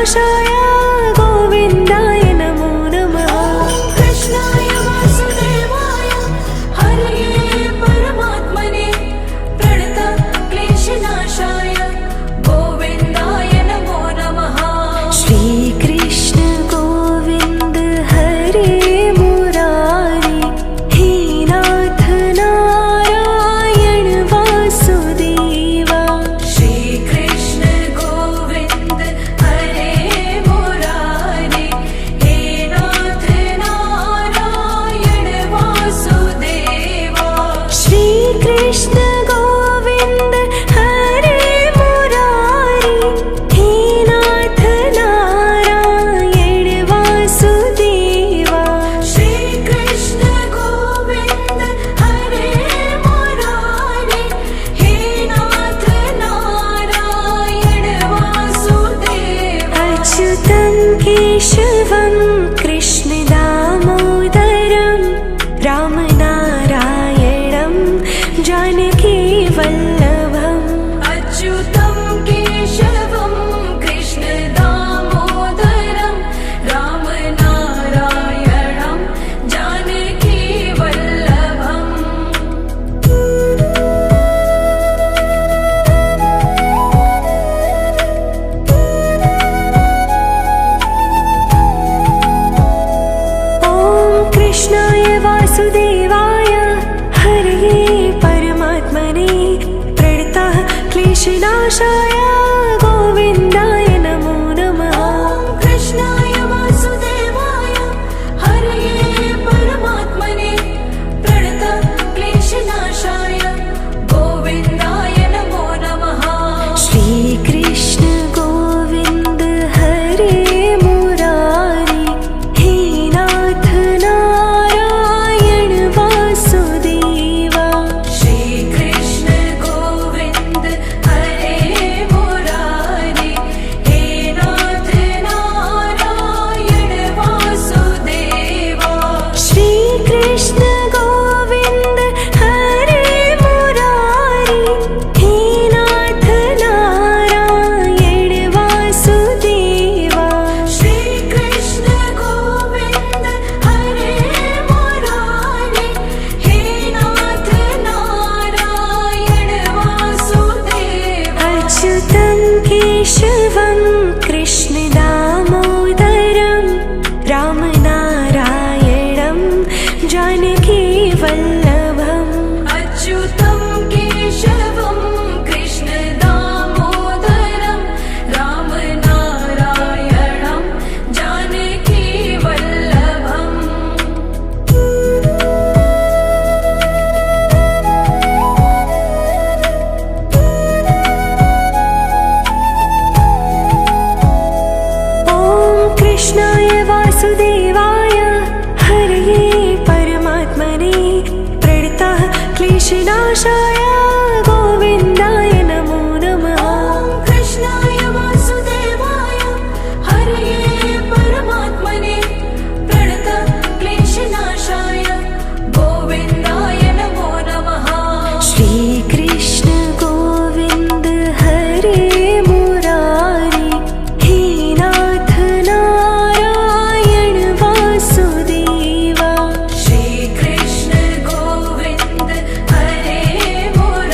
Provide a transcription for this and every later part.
कृष्णनाशाय गोविन्दाय नमो नमः। कृष्णाय वासुदेवाय हरये परमात्मने प्रणतक्लेशनाशाय गोविन्दाय नमो नमः। श्रीकृष्ण गोविन्द हरे मुरारी हे नाथ नारायण वासुदेवा। श्रीकृष्ण गोविन्द हरे मुरारी हे नाथ नारायण वासुदेवा। श्रीकृष्ण गोविन्द हरे मुरारी हे नाथ नारायण वासुदेवा। श्रीकृष्ण गोविन्द हरे मुरारी हे नाथ नारायण वासुदेवा। अच्युतं केशवं कृष्ण दामोदरं रामनारायणं जानकी वल्लभम्। अच्युतं केशवं कृष्ण दामोदरं रामनारायणं जानकी वल्लभम्। ॐ कृष्णाय वासुदेवाय हरये परमात्मने प्रणतः क्लेशनाशाय गोविन्दाय नमो नमः। कृष्णाय वासुदेवाय हरये परमात्मने प्रणतक्लेशनाशाय गोविन्दाय नमो नमः। श्रीकृष्ण गोविन्द हरे मुरारी हे नाथ नारायण वासुदेवा। श्रीकृष्ण गोविन्द हरे मुरारी हे नाथ नारायण वासुदेवा। श्रीकृष्ण गोविन्द हरे मुरारी हे नाथ नारायण वासुदेवा। श्रीकृष्ण गोविन्द हरे मुरारी हे नाथ नारायण वासुदेवा। अच्युतं केशवं कृष्ण दामोदरं रामनारायणं जानकी वल्लभम्। अच्युतं केशवं कृष्ण दामोदरं रामनारायणं जानकी वल्लभम्। ॐ कृष्णाय वासुदेवाय हरये परमात्मने प्रणतः क्लेशनाशाय गोविन्दाय नमो नमः। कृष्णाय वासुदेवाय हरये परमात्मने प्रणतक्लेशनाशाय गोविन्दाय नमो नमः। श्रीकृष्ण गोविन्द हरे मुरारी हे नाथ नारायण वासुदेवा। श्रीकृष्ण गोविन्द हरे मुरारी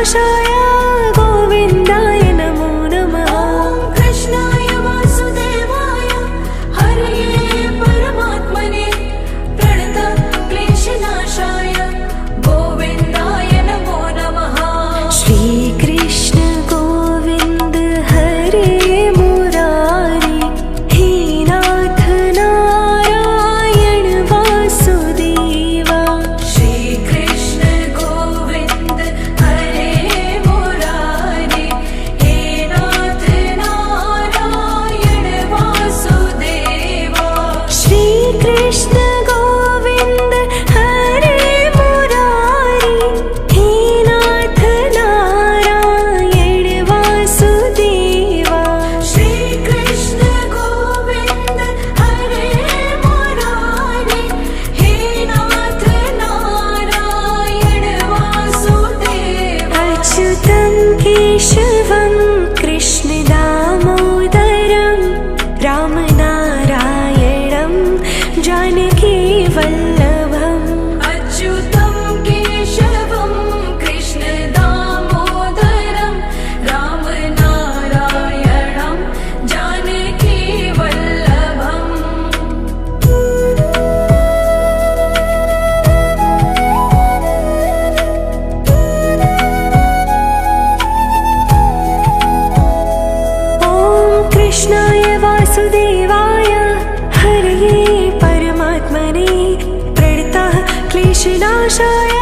क्लेशनाशाय गोविन्दाय नमो नमः। ॐ कृष्णाय वासुदेवाय हरये परमात्मने प्रणतक्लेशनाशाय गोविन्दाय नमो नमः। श्रीकृष्ण गोविन्द हरे मुरारी हे नाथ नारायण वासुदेवा। श्रीकृष्ण गोविन्द हरे मुरारे हे नाथ नारायण वासुदेवा। श्रीकृष्ण गोविन्द हरे मुरारी हे नाथ नारायण वासुदेवा। श्रीकृष्ण गोविन्द हरे मुरारे हे नाथ नारायण वासुदेवा। अच्युतं केशवं कृष्णदामोदरं रामनारायणं जानकीवल्लभम्। अच्युतं केशवं कृष्णदामोदरं रामनारायणं जानकीवल्लभम्। ॐ कृष्णाय वासुदेवाय हरये परमात्मने प्रणतः क्लेशनाशाय